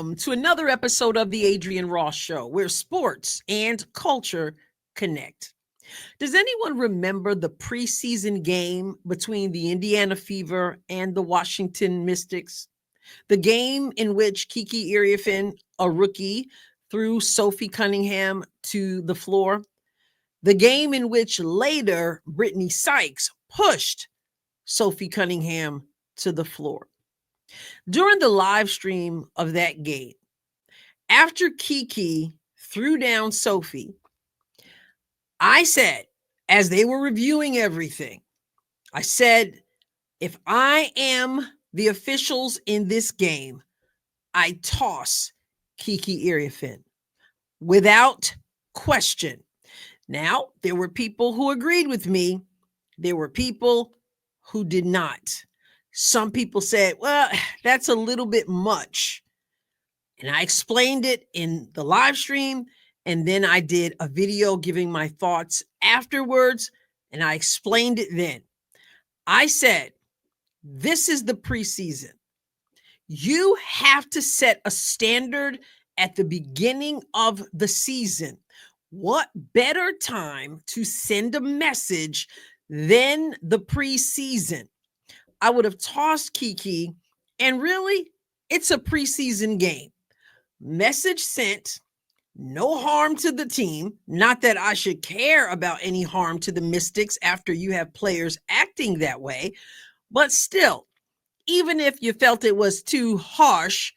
Welcome to another episode of the Adrienne Ross Show, where sports and culture connect. Does anyone remember the preseason game between the Indiana Fever and the Washington Mystics? The game in which Kiki Iriafen, a rookie, threw Sophie Cunningham to the floor? The game in which later Brittany Sykes pushed Sophie Cunningham to the floor. During the live stream of that game, after Kiki threw down Sophie, I said, as they were reviewing everything, I said, if I am the officials in this game, I toss Kiki Iriafen without question. Now, there were people who agreed with me. There were people who did not. Some people said, well, that's a little bit much. And I explained it in the live stream. And then I did a video giving my thoughts afterwards. And I explained it then. I said, this is the preseason. You have to set a standard at the beginning of the season. What better time to send a message than the preseason? I would have tossed Kiki, and really, it's a preseason game. Message sent, no harm to the team. Not that I should care about any harm to the Mystics after you have players acting that way, but still, even if you felt it was too harsh,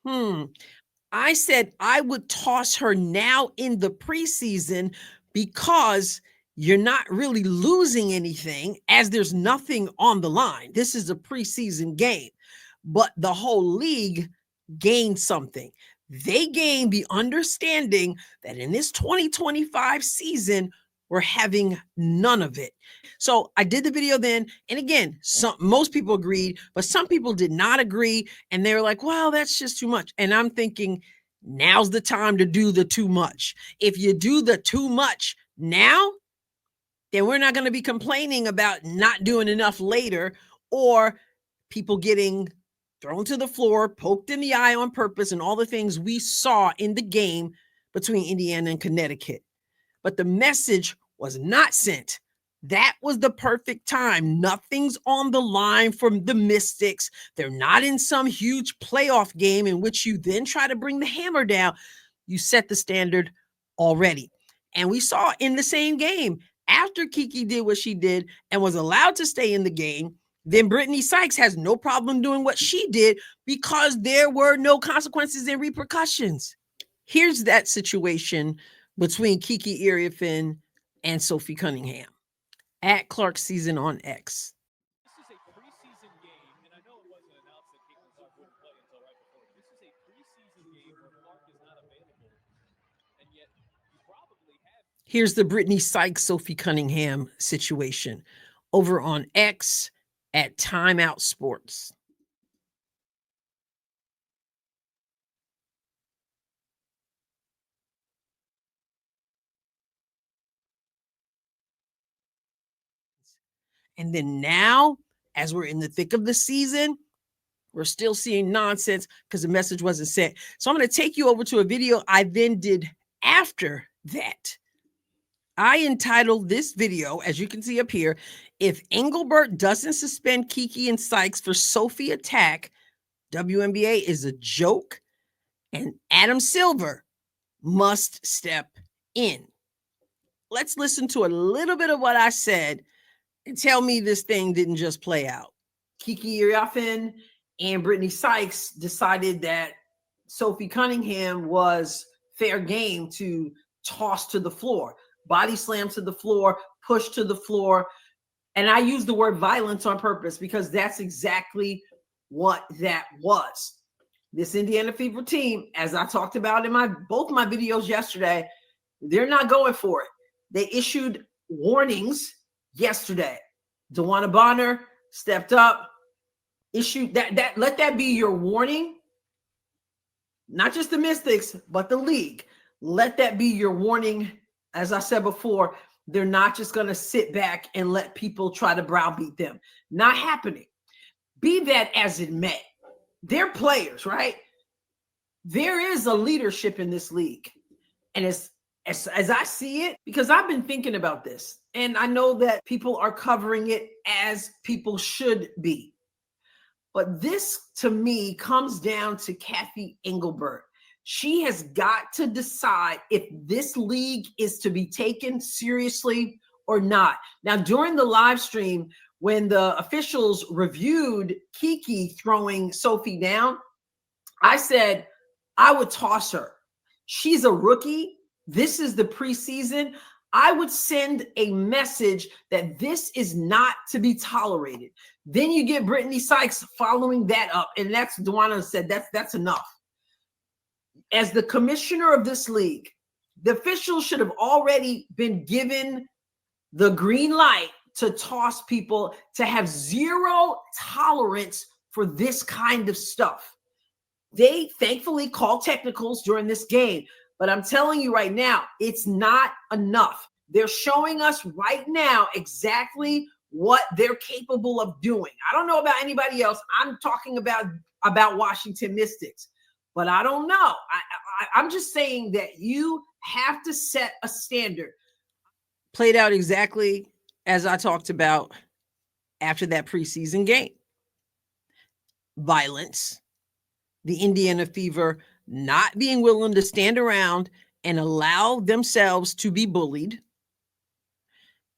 I said I would toss her now in the preseason because you're not really losing anything, as there's nothing on the line. This is a preseason game, but the whole league gained something. They gained the understanding that in this 2025 season, we're having none of it. So I did the video then. And again, most people agreed, but some people did not agree. And they were like, well, that's just too much. And I'm thinking, now's the time to do the too much. If you do the too much now, then we're not going to be complaining about not doing enough later, or people getting thrown to the floor, poked in the eye on purpose, and all the things we saw in the game between Indiana and Connecticut. But the message was not sent. That was the perfect time. Nothing's on the line for the Mystics. They're not in some huge playoff game in which you then try to bring the hammer down. You set the standard already. And we saw in the same game, after Kiki did what she did and was allowed to stay in the game, then Brittany Sykes has no problem doing what she did because there were no consequences and repercussions. Here's that situation between Kiki Iriafen and Sophie Cunningham at Clark Season on X. This is a preseason game, and I know it wasn't announced that Caitlin Clark wouldn't play until right before. This is a preseason game where Clark is not available, and yet you probably have. Here's the Brittany Sykes, Sophie Cunningham situation over on X at Timeout Sports. And then now, as we're in the thick of the season, we're still seeing nonsense because the message wasn't sent. So I'm going to take you over to a video I then did after that. I entitled this video, as you can see up here, If Engelbert Doesn't Suspend Kiki and Sykes for Sophie Attack, WNBA is a joke, and Adam Silver must step in. Let's listen to a little bit of what I said and tell me this thing didn't just play out. Kiki Iriafen and Brittany Sykes decided that Sophie Cunningham was fair game to toss to the floor, body slam to the floor, push to the floor. And I use the word violence on purpose because that's exactly what that was. This Indiana Fever team, as I talked about in both my videos yesterday, they're not going for it. They issued warnings yesterday. DeWanna Bonner stepped up, issued that. Let that be your warning. Not just the Mystics, but the league. Let that be your warning. As I said before, they're not just going to sit back and let people try to browbeat them. Not happening. Be that as it may. They're players, right? there is a leadership in this league. And as I see it, because I've been thinking about this, and I know that people are covering it as people should be. But this, to me, comes down to Kathy Engelbert. She has got to decide if this league is to be taken seriously or not. Now, during the live stream, when the officials reviewed Kiki throwing Sophie down, I said I would toss her. She's a rookie. This is the preseason. I would send a message that this is not to be tolerated. Then you get Brittany Sykes following that up, and that's Dwana said that's enough. As the commissioner of this league, the officials should have already been given the green light to toss people, to have zero tolerance for this kind of stuff. They thankfully called technicals during this game, but I'm telling you right now, it's not enough. They're showing us right now exactly what they're capable of doing. I don't know about anybody else. I'm talking about Washington Mystics, but I don't know. I'm just saying that you have to set a standard. Played out exactly as I talked about after that preseason game. Violence, the Indiana Fever not being willing to stand around and allow themselves to be bullied.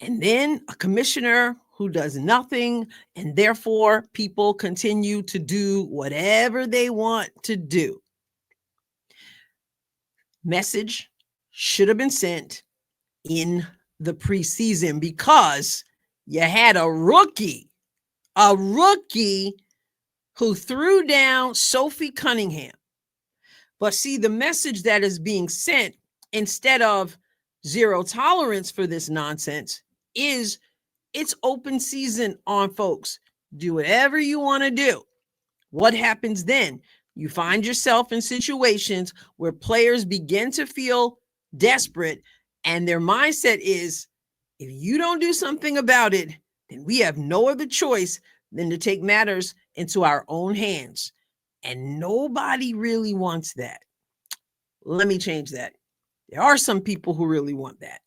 And then a commissioner who does nothing, and therefore people continue to do whatever they want to do. Message should have been sent in the preseason, because you had a rookie who threw down Sophie Cunningham. But see, the message that is being sent, instead of zero tolerance for this nonsense, is it's open season on folks. Do whatever you want to do. What happens then? You find yourself in situations where players begin to feel desperate, and their mindset is, if you don't do something about it, then we have no other choice than to take matters into our own hands. And nobody really wants that. Let me change that. There are some people who really want that.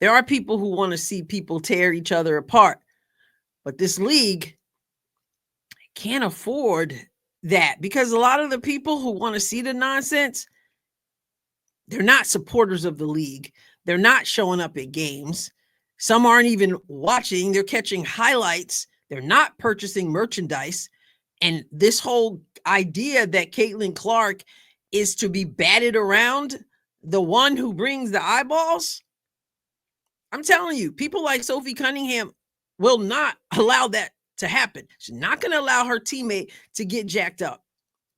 There are people who want to see people tear each other apart. But this league can't afford that, because a lot of the people who want to see the nonsense, they're not supporters of the league. They're not showing up at games. Some aren't even watching. They're catching highlights. They're not purchasing merchandise. And this whole idea that Caitlin Clark is to be batted around, the one who brings the eyeballs, I'm telling you, people like Sophie Cunningham will not allow that to happen. She's not going to allow her teammate to get jacked up.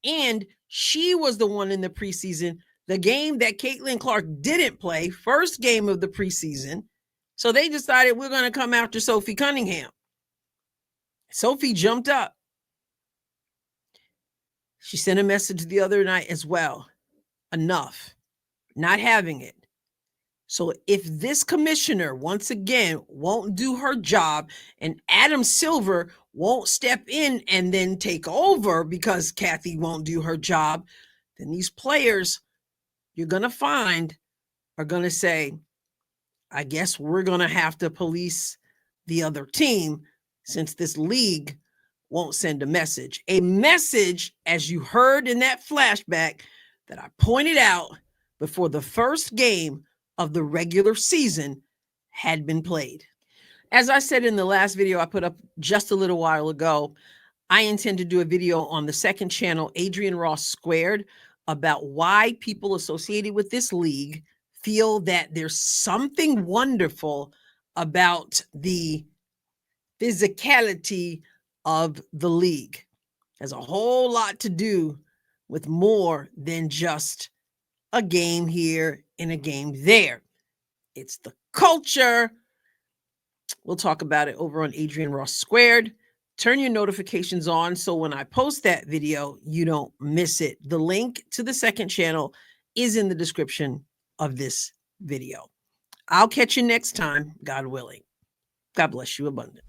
And she was the one in the preseason, the game that Caitlin Clark didn't play, first game of the preseason. So they decided, we're going to come after Sophie Cunningham. Sophie jumped up. She sent a message the other night as well. Enough. Not having it. So if this commissioner, once again, won't do her job, and Adam Silver won't step in and then take over because Kathy won't do her job, then these players you're going to find are going to say, I guess we're going to have to police the other team, since this league won't send a message. A message, as you heard in that flashback that I pointed out before the first game of the regular season had been played. As I said in the last video I put up just a little while ago, I intend to do a video on the second channel, Adrienne Ross Squared, about why people associated with this league feel that there's something wonderful about the physicality of the league. There's a whole lot to do with more than just a game here and a game there. It's the culture. We'll talk about it over on Adrienne Ross Squared. Turn your notifications on so when I post that video, you don't miss it. The link to the second channel is in the description of this video. I'll catch you next time, God willing. God bless you abundantly.